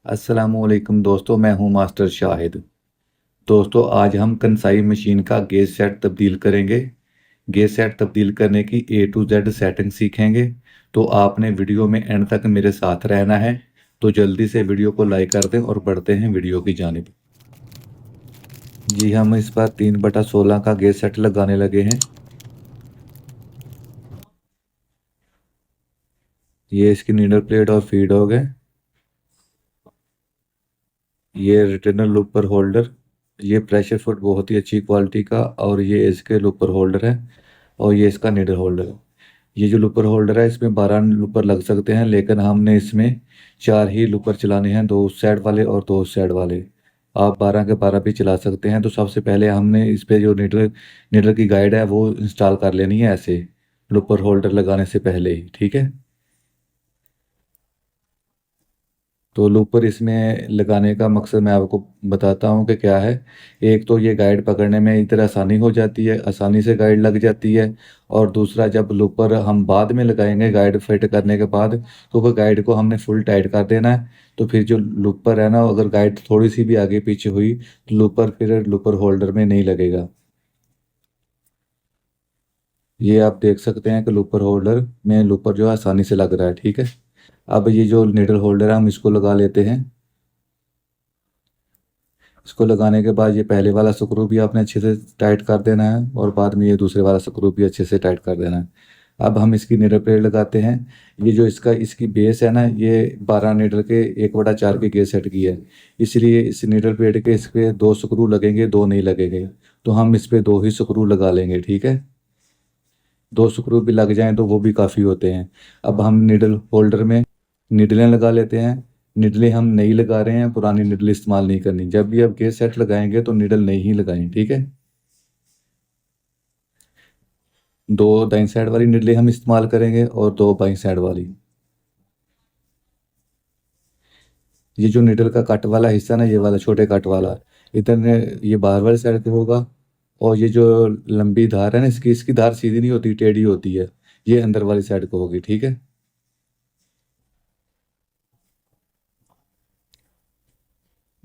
अस्सलामुअलैकुम दोस्तों, मैं हूं मास्टर शाहिद। दोस्तों, आज हम कंसाई मशीन का गेज सेट तब्दील करेंगे। गेज सेट तब्दील करने की ए टू जेड सेटिंग सीखेंगे। तो आपने वीडियो में एंड तक मेरे साथ रहना है। तो जल्दी से वीडियो को लाइक कर दें और बढ़ते हैं वीडियो की जानिब। जी, हम इस बार 3/16 का गेज सेट लगाने लगे हैं। ये इसकी नीडल प्लेट और फीड हो गए। ये रिटर्नल लूपर होल्डर, ये प्रेशर फुट बहुत ही अच्छी क्वालिटी का, और ये इसके लूपर होल्डर है। और ये इसका नीडल होल्डर है। ये जो लूपर होल्डर है, इसमें 12 लूपर लग सकते हैं, लेकिन हमने इसमें 4 ही लूपर चलाने हैं, 2 उस साइड वाले और 2 उस साइड वाले। आप 12 के 12 भी चला सकते हैं। तो सबसे पहले हमने इस पे जो नीडल नीडल की गाइड है वो इंस्टॉल कर लेनी है, ऐसे लूपर होल्डर लगाने से पहले ही। ठीक है। तो लूपर इसमें लगाने का मकसद मैं आपको बताता हूँ कि क्या है। एक तो ये गाइड पकड़ने में इधर आसानी हो जाती है, आसानी से गाइड लग जाती है। और दूसरा, जब लूपर हम बाद में लगाएंगे गाइड फिट करने के बाद, तो वो गाइड को हमने फुल टाइट कर देना है। तो फिर जो लूपर है ना, अगर गाइड थोड़ी सी भी आगे पीछे हुई तो लूपर फिर लूपर होल्डर में नहीं लगेगा। ये आप देख सकते हैं कि लूपर होल्डर में लूपर जो है आसानी से लग रहा है। ठीक है। अब ये जो निडल होल्डर है हम इसको लगा लेते हैं। इसको लगाने के बाद ये पहले वाला स्क्रू भी आपने अच्छे से टाइट कर देना है, और बाद में ये दूसरे वाला स्क्रू भी अच्छे से टाइट कर देना है। अब हम इसकी नीडल प्लेट लगाते हैं। ये जो इसकी बेस है ना, ये 12 नीडल के 1/4 के गेज सेट की है। इसलिए इस नीडल प्लेट के इस पे 2 स्क्रू लगेंगे, 2 नहीं लगेंगे। तो हम इस पे 2 ही स्क्रू लगा लेंगे। ठीक है। 2 स्क्रू भी लग जाएं तो वो भी काफ़ी होते हैं। अब हम नीडल होल्डर में निडलें लगा लेते हैं। निडलें हम नई लगा रहे हैं, पुरानी निडल इस्तेमाल नहीं करनी। जब भी आप गेज सेट लगाएंगे तो निडल नई ही लगाएं। ठीक है। 2 दाईं साइड वाली निडलें हम इस्तेमाल करेंगे और 2 बाईं साइड वाली। ये जो निडल का कट वाला हिस्सा ना, ये वाला छोटे कट वाला, इधर ने ये बाहर वाली साइड पे होगा। और ये जो लंबी धार है ना, इसकी इसकी धार सीधी नहीं होती, टेढ़ी होती है। ये अंदर वाली साइड को होगी। ठीक है।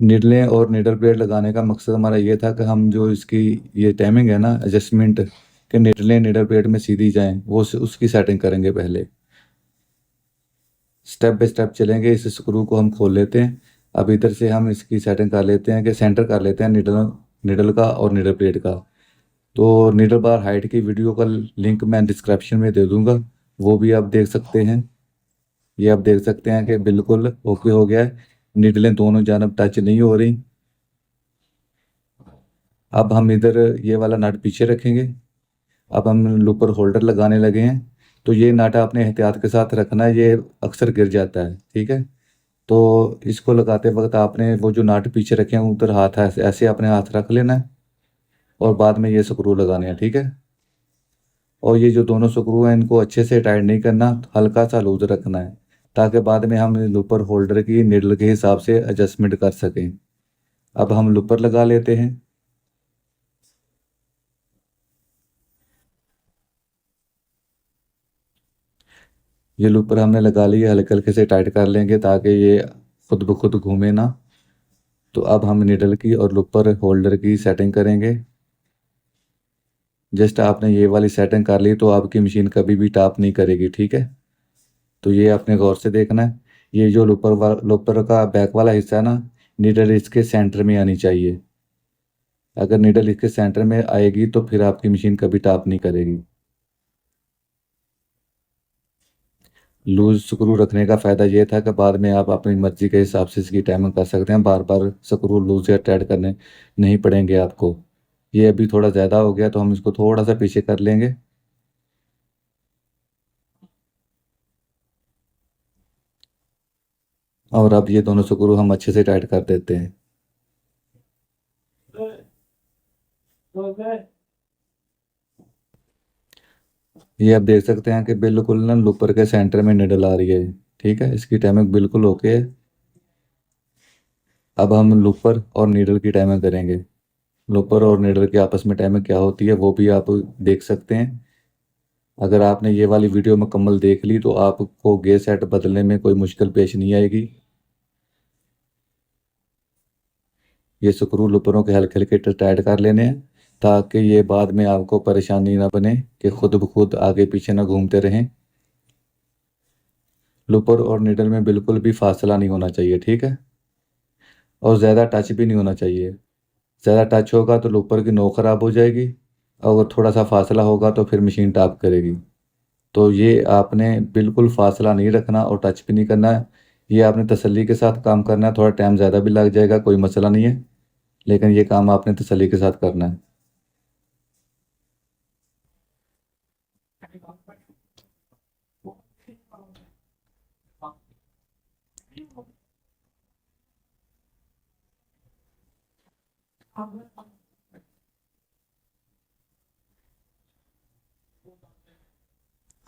निडलें और निडल प्लेट लगाने का मकसद हमारा ये था कि हम जो इसकी ये टाइमिंग है ना, एडजस्टमेंट, कि निडलें निडल प्लेट में सीधी जाएं, वो उसकी सेटिंग करेंगे पहले। स्टेप बाय स्टेप चलेंगे। इस स्क्रू को हम खोल लेते हैं। अब इधर से हम इसकी सेटिंग कर लेते हैं, कि सेंटर कर लेते हैं निडल निडल का और निडल प्लेट का। तो निडल बार हाइट की वीडियो का लिंक मैं डिस्क्रिप्शन में दे दूंगा, वो भी आप देख सकते हैं। ये आप देख सकते हैं कि बिल्कुल ओके हो गया है। निडलें दोनों जानब टच नहीं हो रही। अब हम इधर ये वाला नट पीछे रखेंगे। अब हम लूपर होल्डर लगाने लगे हैं। तो ये नट आपने एहतियात के साथ रखना है, ये अक्सर गिर जाता है। ठीक है। तो इसको लगाते वक्त आपने वो जो नट पीछे रखे हैं उधर हाथ ऐसे ऐसे अपने हाथ रख लेना है, और बाद में ये स्क्रू लगाने हैं। ठीक है। और ये जो दोनों स्क्रू हैं, इनको अच्छे से टाइट नहीं करना, हल्का सा लूज रखना है, ताकि बाद में हम लूपर होल्डर की निडल के हिसाब से एडजस्टमेंट कर सकें। अब हम लूपर लगा लेते हैं। ये लूपर हमने लगा लिए, हल्के हल्के से टाइट कर लेंगे ताकि ये खुद ब खुद घूमे ना। तो अब हम निडल की और लूपर होल्डर की सेटिंग करेंगे। जस्ट आपने ये वाली सेटिंग कर ली तो आपकी मशीन कभी भी टॉप नहीं करेगी। ठीक है। तो ये आपने गौर से देखना है। ये जो लूपर का बैक वाला हिस्सा है ना, निडल इसके सेंटर में आनी चाहिए। अगर निडल इसके सेंटर में आएगी तो फिर आपकी मशीन कभी टॉप नहीं करेगी। लूज स्क्रू रखने का फ़ायदा ये था कि बाद में आप अपनी मर्ज़ी के हिसाब से इसकी टाइमिंग कर सकते हैं, बार बार स्क्रू लूज या टाइट करने नहीं पड़ेंगे आपको। ये अभी थोड़ा ज़्यादा हो गया तो हम इसको थोड़ा सा पीछे कर लेंगे। और अब ये दोनों स्क्रू हम अच्छे से टाइट कर देते हैं। ये आप देख सकते हैं कि बिल्कुल ना लूपर के सेंटर में निडल आ रही है। ठीक है। इसकी टाइमिंग बिल्कुल ओके है। अब हम लूपर और नीडल की टाइमिंग करेंगे। लूपर और नीडल की आपस में टाइमिंग क्या होती है वो भी आप देख सकते हैं। अगर आपने ये वाली वीडियो मुकम्मल देख ली तो आपको गेयर सेट बदलने में कोई मुश्किल पेश नहीं आएगी। ये स्क्रू लुपरों के हल्के हल्के टाइट कर लेने हैं, ताकि ये बाद में आपको परेशानी ना बने कि खुद ब खुद आगे पीछे ना घूमते रहें। लुपर और निडल में बिल्कुल भी फासला नहीं होना चाहिए, ठीक है। और ज़्यादा टच भी नहीं होना चाहिए। ज़्यादा टच होगा तो लुपर की नोक खराब हो जाएगी, और अगर थोड़ा सा फासला होगा तो फिर मशीन टॉप करेगी। तो ये आपने बिल्कुल फासला नहीं रखना और टच भी नहीं करना है। ये आपने तसल्ली के साथ काम करना है। थोड़ा टाइम ज़्यादा भी लग जाएगा, कोई मसला नहीं है, लेकिन ये काम आपने तसल्ली के साथ करना है।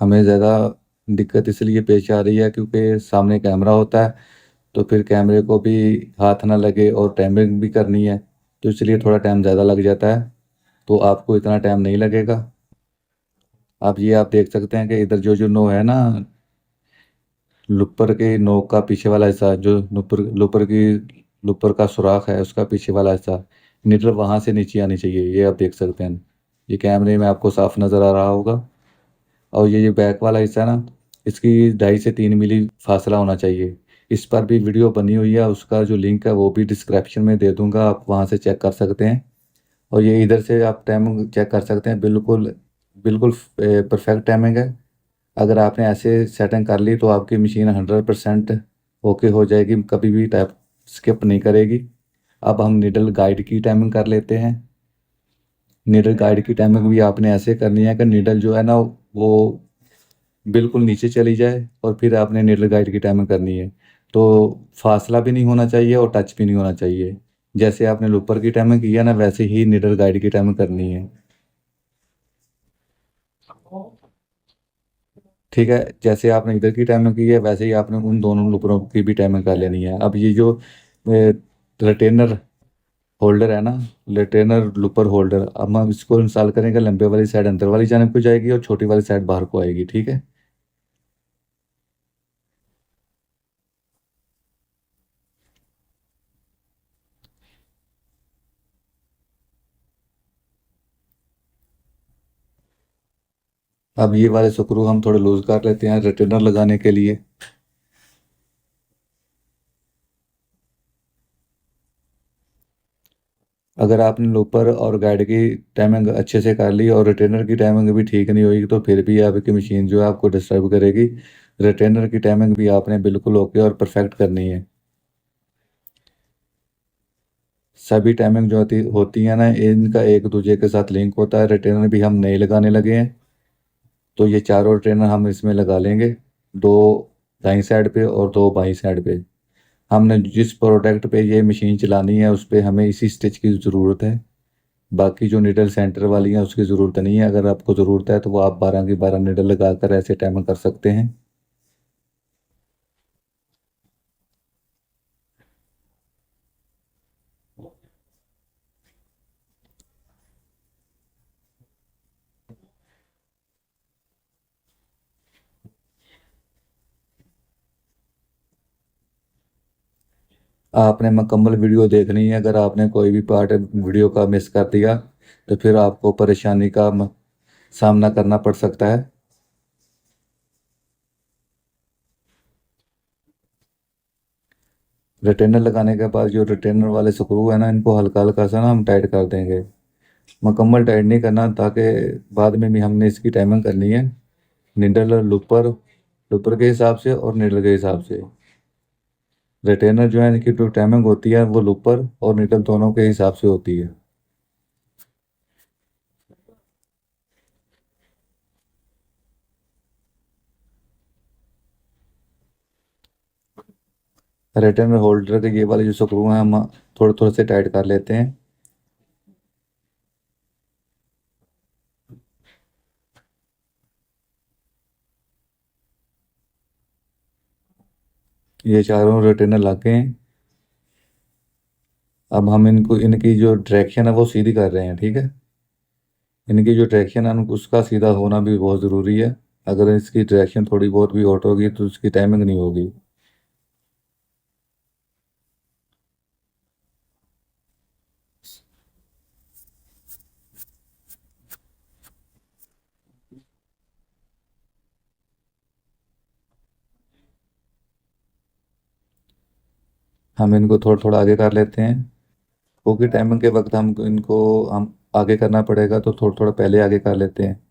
हमें ज़्यादा दिक्कत इसलिए पेश आ रही है क्योंकि सामने कैमरा होता है, तो फिर कैमरे को भी हाथ ना लगे और टाइमिंग भी करनी है, तो इसलिए थोड़ा टाइम ज़्यादा लग जाता है। तो आपको इतना टाइम नहीं लगेगा। आप देख सकते हैं कि इधर जो जो नो है ना, लुपर के नोक का पीछे वाला हिस्सा, जो लुपर का सुराख है उसका पीछे वाला हिस्सा, नीडल वहाँ से नीचे आनी चाहिए। ये आप देख सकते हैं, ये कैमरे में आपको साफ नज़र आ रहा होगा। और ये जो बैक वाला हिस्सा है ना, इसकी 2.5 से 3 मिली फासला होना चाहिए। इस पर भी वीडियो बनी हुई है, उसका जो लिंक है वो भी डिस्क्रिप्शन में दे दूंगा, आप वहाँ से चेक कर सकते हैं। और ये इधर से आप टाइमिंग चेक कर सकते हैं, बिल्कुल बिल्कुल परफेक्ट टाइमिंग है। अगर आपने ऐसे सेटिंग कर ली तो आपकी मशीन 100% ओके हो जाएगी, कभी भी टाइप स्किप नहीं करेगी। अब हम निडल गाइड की टाइमिंग कर लेते हैं। निडल गाइड की टाइमिंग भी आपने ऐसे करनी है कि निडल जो है ना वो बिल्कुल नीचे चली जाए, और फिर आपने निडल गाइड की टाइमिंग करनी है। तो फासला भी नहीं होना चाहिए और टच भी नहीं होना चाहिए। जैसे आपने लूपर की टाइमिंग की है ना, वैसे ही निडल गाइड की टाइमिंग करनी है, ठीक है। जैसे आपने इधर की टाइमिंग की है वैसे ही आपने उन दोनों लूपरों की भी टाइमिंग कर लेनी है। अब ये जो रिटेनर होल्डर है ना, रिटेनर लूपर होल्डर, अब हम इसको इंस्टॉल करेंगे। लंबे वाली साइड अंदर वाली जानब को जाएगी और छोटी वाली साइड बाहर को आएगी, ठीक है। अब ये वाले स्क्रू हम थोड़े लूज कर लेते हैं रिटेनर लगाने के लिए। अगर आपने लूपर और गाइड की टाइमिंग अच्छे से कर ली और रिटेनर की टाइमिंग भी ठीक नहीं हुई, तो फिर भी आपकी मशीन जो है आपको डिस्टर्ब करेगी। रिटेनर की टाइमिंग भी आपने बिल्कुल ओके और परफेक्ट करनी है। सभी टाइमिंग जो होती है ना, इनका एक दूसरे के साथ लिंक होता है। रिटेनर भी हम नए लगाने लगे हैं, तो ये चारों रिटेनर हम इसमें लगा लेंगे, दो दाईं साइड पे और दो बाईं साइड पे। हमने जिस प्रोडक्ट पे ये मशीन चलानी है उस पे हमें इसी स्टिच की ज़रूरत है। बाकी जो निडल सेंटर वाली हैं उसकी ज़रूरत नहीं है। अगर आपको ज़रूरत है तो वो आप 12 की 12 निडल लगाकर ऐसे टाइमिंग कर सकते हैं। आपने मुकम्मल वीडियो देखनी है। अगर आपने कोई भी पार्ट वीडियो का मिस कर दिया तो फिर आपको परेशानी का सामना करना पड़ सकता है। रिटेनर लगाने के बाद जो रिटेनर वाले स्क्रू है ना, इनको हल्का हल्का सा ना हम टाइट कर देंगे। मुकम्मल टाइट नहीं करना, ताकि बाद में भी हमने इसकी टाइमिंग करनी है निडल और लूपर, लूपर के हिसाब से और निडल के हिसाब से। रिटेनर जो है इनकी जो टाइमिंग होती है वो लूपर और निडल दोनों के हिसाब से होती है। रिटेनर होल्डर के ये वाले जो स्क्रू हैं हम थोड़े थोड़े से टाइट कर लेते हैं। ये चारों रिटेनर लग गए हैं। अब हम इनको इनकी जो डायरेक्शन है वो सीधी कर रहे हैं, ठीक है। इनकी जो डायरेक्शन है उसका सीधा होना भी बहुत ज़रूरी है। अगर इसकी डायरेक्शन थोड़ी बहुत भी आउट होगी तो उसकी टाइमिंग नहीं होगी। हम इनको थोड़ा थोड़ा आगे कर लेते हैं, क्योंकि टाइमिंग के वक्त हम इनको हम आगे करना पड़ेगा, तो थोड़ा थोड़ा पहले आगे कर लेते हैं।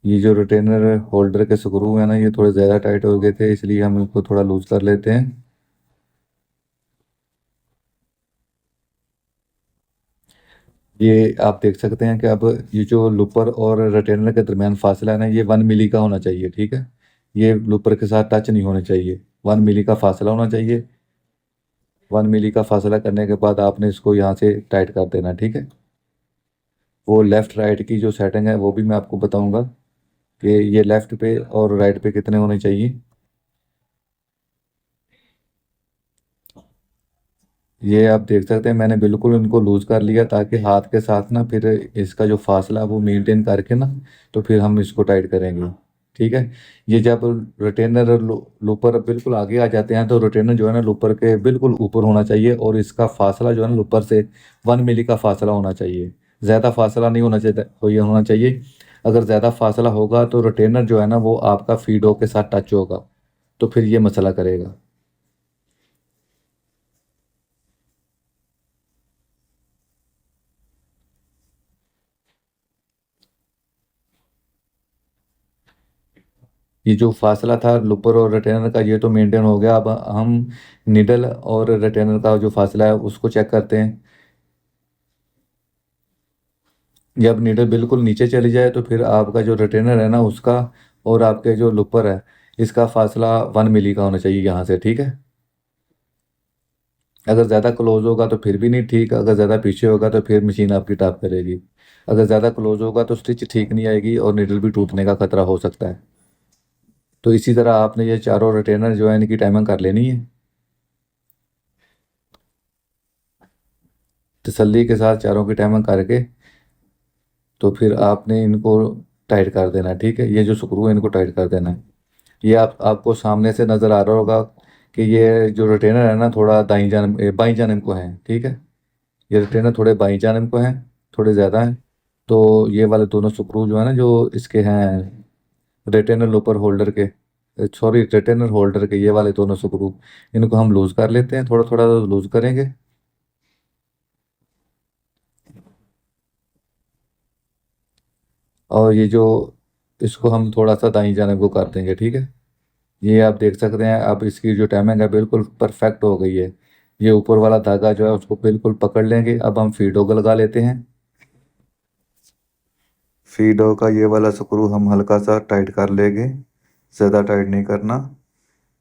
ये जो रिटेनर होल्डर के स्क्रू है ना, ये थोड़े ज़्यादा टाइट हो गए थे, इसलिए हम इसको थोड़ा लूज कर लेते हैं। ये आप देख सकते हैं कि अब ये जो लूपर और रिटेनर के दरमियान फासला है ना, ये 1 मिली का होना चाहिए, ठीक है। ये लूपर के साथ टच नहीं होने चाहिए, 1 मिली का फासला होना चाहिए। 1 मिली का फासला करने के बाद आपने इसको यहाँ से टाइट कर देना, ठीक है। वो लेफ़्ट राइट की जो सेटिंग है वो भी मैं आपको बताऊंगा कि ये लेफ़्ट पे और राइट पे कितने होने चाहिए। ये आप देख सकते हैं, मैंने बिल्कुल इनको लूज कर लिया, ताकि हाथ के साथ ना फिर इसका जो फासला है वो मेंटेन करके ना, तो फिर हम इसको टाइट करेंगे, ठीक है। ये जब रिटेनर और लूपर बिल्कुल आगे आ जाते हैं, तो रिटेनर जो है ना लूपर के बिल्कुल ऊपर होना चाहिए, और इसका फासला जो है ना लूपर से 1 मिली का फासला होना चाहिए। ज़्यादा फासला नहीं होना चाहिए, तो ये होना चाहिए। अगर ज़्यादा फासला होगा तो रिटेनर जो है ना वो आपका फीडो के साथ टच होगा, तो फिर ये मसला करेगा। ये जो फासला था लूपर और रिटेनर का, ये तो मेंटेन हो गया। अब हम निडल और रिटेनर का जो फासला है उसको चेक करते हैं। जब निडल बिल्कुल नीचे चली जाए, तो फिर आपका जो रिटेनर है ना उसका और आपके जो लूपर है, इसका फासला 1 मिली का होना चाहिए यहाँ से, ठीक है। अगर ज़्यादा क्लोज होगा तो फिर भी नहीं ठीक, अगर ज़्यादा पीछे होगा तो फिर मशीन आपकी टॉप करेगी। अगर ज़्यादा क्लोज होगा तो स्टिच ठीक नहीं आएगी और निडल भी टूटने का खतरा हो सकता है। तो इसी तरह आपने ये चारों रिटेनर जो है इनकी टाइमिंग कर लेनी है, तसल्ली के साथ चारों की टाइमिंग करके। तो फिर आपने इनको टाइट कर देना है, ठीक है। ये जो स्क्रू है इनको टाइट कर देना है। ये आपको सामने से नज़र आ रहा होगा कि ये जो रिटेनर है ना थोड़ा बाई जानब को है, ठीक है। ये रिटेनर थोड़े बाई जानब को हैं, थोड़े ज़्यादा हैं। तो ये वाले दोनों स्क्रू जो है ना, जो इसके हैं रिटेनर ऊपर होल्डर के, सॉरी रिटेनर होल्डर के, ये वाले दोनों स्क्रू, इनको हम लूज़ कर लेते हैं, थोड़ा थोड़ा लूज़ करेंगे। और ये जो इसको हम थोड़ा सा दाई जानब को कर देंगे, ठीक है। ये आप देख सकते हैं, अब इसकी जो टाइमिंग है बिल्कुल परफेक्ट हो गई है। ये ऊपर वाला धागा जो है उसको बिल्कुल पकड़ लेंगे। अब हम फीडो को लगा लेते हैं। फीडो का ये वाला स्क्रू हम हल्का सा टाइट कर लेंगे, ज़्यादा टाइट नहीं करना।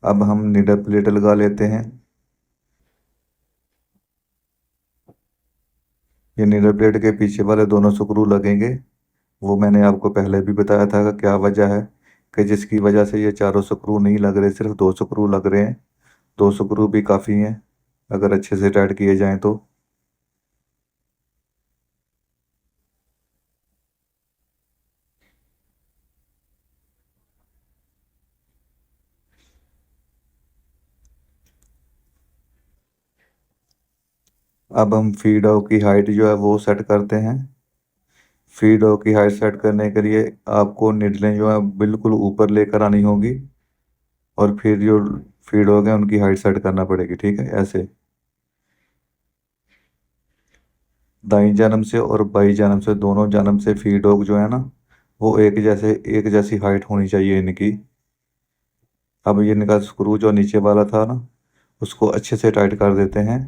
अब हम नीडल प्लेट लगा लेते हैं। ये नीडल प्लेट के पीछे वाले दोनों स्क्रू लगेंगे। वो मैंने आपको पहले भी बताया था कि क्या वजह है, कि जिसकी वजह से ये चारों स्क्रू नहीं लग रहे, सिर्फ 2 स्क्रू लग रहे हैं। 2 स्क्रू भी काफ़ी हैं अगर अच्छे से टाइट किए जाएं तो। अब हम फीडो की हाइट जो है वो सेट करते हैं। फीडो की हाइट सेट करने के लिए आपको निडलें जो है बिल्कुल ऊपर लेकर आनी होगी, और फिर जो फीड हो गए उनकी हाइट सेट करना पड़ेगी, ठीक है। ऐसे दाई जानब से और बाई जानब से, दोनों जानब से फीड होग जो है ना वो एक जैसी हाइट होनी चाहिए इनकी। अब ये इनका स्क्रू जो नीचे वाला था ना उसको अच्छे से टाइट कर देते हैं।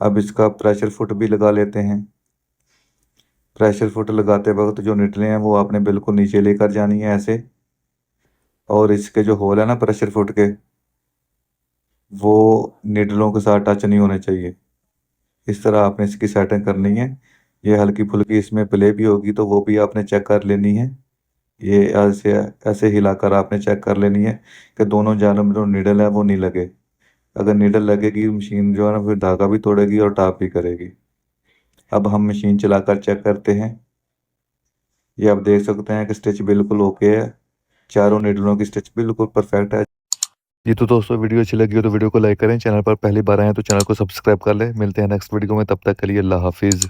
अब इसका प्रेशर फुट भी लगा लेते हैं। प्रेशर फुट लगाते वक्त जो निटले हैं वो आपने बिल्कुल नीचे लेकर जानी है ऐसे, और इसके जो होल है ना प्रेशर फुट के, वो निडलों के साथ टच नहीं होने चाहिए। इस तरह आपने इसकी सेटिंग करनी है। ये हल्की फुल्की इसमें प्ले भी होगी तो वो भी आपने चेक कर लेनी है। ये ऐसे ऐसे हिलाकर आपने चेक कर लेनी है कि दोनों जानब जो निडल है वो नहीं लगे। अगर निडल लगेगी मशीन जो है ना फिर धागा भी तोड़ेगी और टाप भी करेगी। अब हम मशीन चलाकर चेक करते हैं। ये आप देख सकते हैं कि स्टिच बिल्कुल ओके है, चारों निडलों की स्टिच बिल्कुल परफेक्ट है। ये तो दोस्तों वीडियो अच्छी लगी हो तो वीडियो को लाइक करें, चैनल पर पहली बार आए हैं तो चैनल को सब्सक्राइब कर लें। मिलते हैं नेक्स्ट वीडियो में, तब तक के लिए अल्लाह हाफिज़।